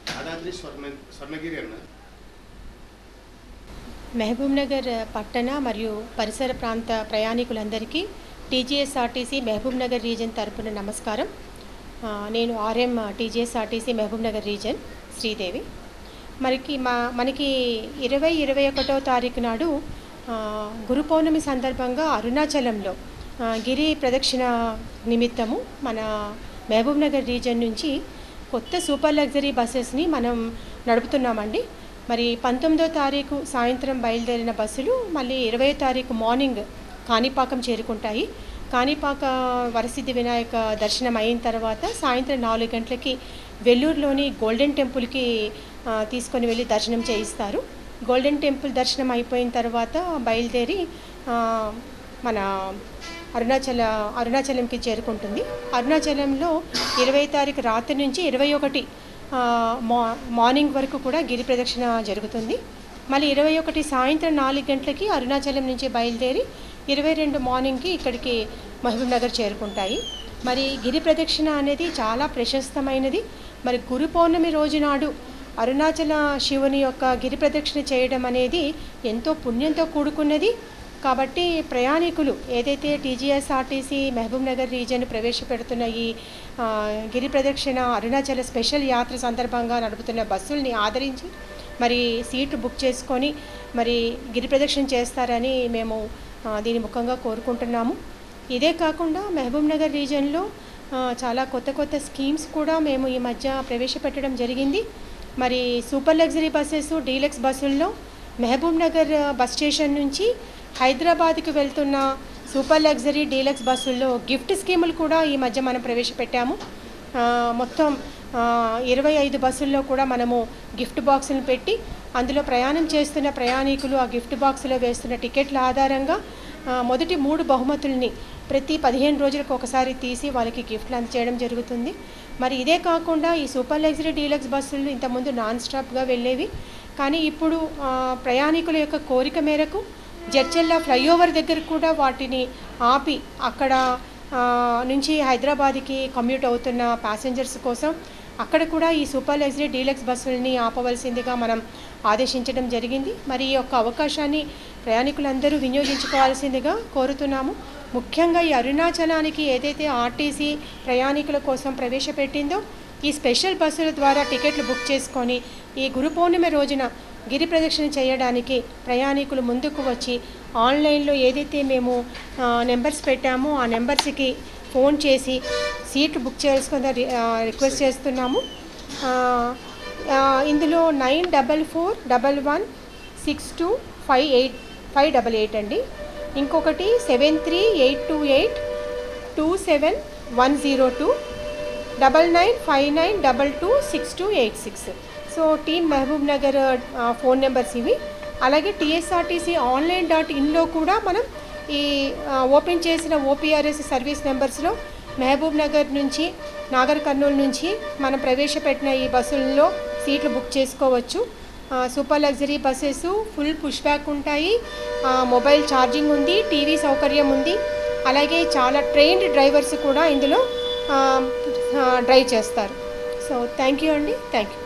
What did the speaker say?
యాదాద్రి స్వర్ణగిరి అన్న మహబూబ్నగర్ పట్టణ మరియు పరిసర ప్రాంత ప్రయాణికులందరికీ టీజీఎస్ఆర్టీసీ మహబూబ్నగర్ రీజన్ తరపున నమస్కారం. నేను RM TGSRTC Mahabubnagar reason Sridevi. మనకి 21వ తారీఖు నాడు గురు పౌర్ణమి సందర్భంగా అరుణాచలంలో గిరి ప్రదక్షిణ నిమిత్తము మన మహబూబ్నగర్ రీజన్ నుంచి కొత్త సూపర్ లగ్జరీ బస్సెస్ని మనం నడుపుతున్నామండి. మరి 19వ తారీఖు సాయంత్రం బయలుదేరిన బస్సులు మళ్ళీ 20వ తారీఖు మార్నింగ్ కాణిపాకం చేరుకుంటాయి. కాణిపాక వరసిద్ధి వినాయక దర్శనం అయిన తర్వాత సాయంత్రం 4 గంటలకి వెల్లూరులోని గోల్డెన్ టెంపుల్కి తీసుకొని వెళ్ళి దర్శనం చేయిస్తారు. గోల్డెన్ టెంపుల్ దర్శనం అయిపోయిన తర్వాత బయలుదేరి మన అరుణాచలంకి చేరుకుంటుంది. అరుణాచలంలో 20వ తారీఖు రాత్రి నుంచి 21 మార్నింగ్ వరకు కూడా గిరి ప్రదక్షిణ జరుగుతుంది. మళ్ళీ 21 సాయంత్రం 4 గంటలకి అరుణాచలం నుంచి బయలుదేరి 22 మార్నింగ్కి ఇక్కడికి మహబూబ్నగర్ చేరుకుంటాయి. మరి గిరి ప్రదక్షిణ అనేది చాలా ప్రశస్తమైనది. మరి గురు పౌర్ణమి రోజు నాడు అరుణాచల శివుని యొక్క గిరి ప్రదక్షిణ చేయడం అనేది ఎంతో పుణ్యంతో కూడుకున్నది. కాబట్టి ప్రయాణికులు ఏదైతే టీజీఎస్ఆర్టీసీ మహబూబ్నగర్ రీజన్ ప్రవేశపెడుతున్న ఈ గిరి ప్రదక్షిణ అరుణాచల స్పెషల్ యాత్ర సందర్భంగా నడుపుతున్న బస్సుల్ని ఆదరించి మరి సీట్లు బుక్ చేసుకొని మరి గిరి ప్రదక్షిణ చేస్తారని మేము దీని ముఖంగా కోరుకుంటున్నాము. ఇదే కాకుండా మహబూబ్నగర్ రీజన్లో చాలా కొత్త స్కీమ్స్ కూడా మేము ఈ మధ్య ప్రవేశపెట్టడం జరిగింది. మరి సూపర్ లగ్జరీ బస్సెస్, డీలక్స్ బస్సుల్లో మహబూబ్నగర్ బస్ స్టేషన్ నుంచి హైదరాబాద్కి వెళ్తున్న సూపర్ లగ్జరీ డీలక్స్ బస్సుల్లో గిఫ్ట్ స్కీములు కూడా ఈ మధ్య మనం ప్రవేశపెట్టాము. మొత్తం 25 బస్సుల్లో కూడా మనము గిఫ్ట్ బాక్సులను పెట్టి అందులో ప్రయాణం చేస్తున్న ప్రయాణికులు ఆ గిఫ్ట్ బాక్సులో వేస్తున్న టికెట్ల ఆధారంగా మొదటి 3 బహుమతుల్ని ప్రతి 15 రోజులకు ఒకసారి తీసి వాళ్ళకి గిఫ్ట్లు అందజేయడం జరుగుతుంది. మరి ఇదే కాకుండా ఈ సూపర్ లగ్జరీ డీలక్స్ బస్సులు ఇంతకుముందు నాన్ స్టాప్గా వెళ్ళేవి. కానీ ఇప్పుడు ప్రయాణికుల యొక్క కోరిక మేరకు జడ్చెల్ల ఫ్లైఓవర్ దగ్గర కూడా వాటిని ఆపి అక్కడ నుంచి హైదరాబాద్కి కమ్యూట్ అవుతున్న ప్యాసింజర్స్ కోసం అక్కడ కూడా ఈ సూపర్ లగ్జరీ డీలక్స్ బస్సులని ఆపవలసిందిగా మనం ఆదేశించడం జరిగింది. మరి ఈ యొక్క అవకాశాన్ని ప్రయాణికులందరూ వినియోగించుకోవాల్సిందిగా కోరుతున్నాము. ముఖ్యంగా ఈ అరుణాచలానికి ఏదైతే ఆర్టీసీ ప్రయాణికుల కోసం ప్రవేశపెట్టిందో ఈ స్పెషల్ బస్సుల ద్వారా టికెట్లు బుక్ చేసుకొని ఈ గురు పౌర్ణమి రోజున గిరి ప్రదక్షిణ చేయడానికి ప్రయాణికులు ముందుకు వచ్చి ఆన్లైన్లో ఏదైతే మేము నెంబర్స్ పెట్టామో ఆ నెంబర్స్కి ఫోన్ చేసి సీట్లు బుక్ చేసుకుని రిక్వెస్ట్ చేస్తున్నాము. ఇందులో 94116258 అండి. ఇంకొకటి 7382827102 9959226286. So team Mahabubnagar phone numbers ఇవి. అలాగే టీఎస్ఆర్టీసీ online.inలో కూడా మనం ఈ ఓపెన్ చేసిన ఓపీఆర్ఎస్ సర్వీస్ నెంబర్స్లో మహబూబ్నగర్ నుంచి నాగర్ కర్నూలు నుంచి మనం ప్రవేశపెట్టిన ఈ బస్సుల్లో సీట్లు బుక్ చేసుకోవచ్చు. Super luxury buses full push back ఉంటాయి, మొబైల్ ఛార్జింగ్ ఉంది, టీవీ సౌకర్యం ఉంది. అలాగే చాలా ట్రైన్డ్ డ్రైవర్స్ కూడా ఇందులో డ్రైవ్ చేస్తారు. సో థ్యాంక్ యూ అండి. Thank you.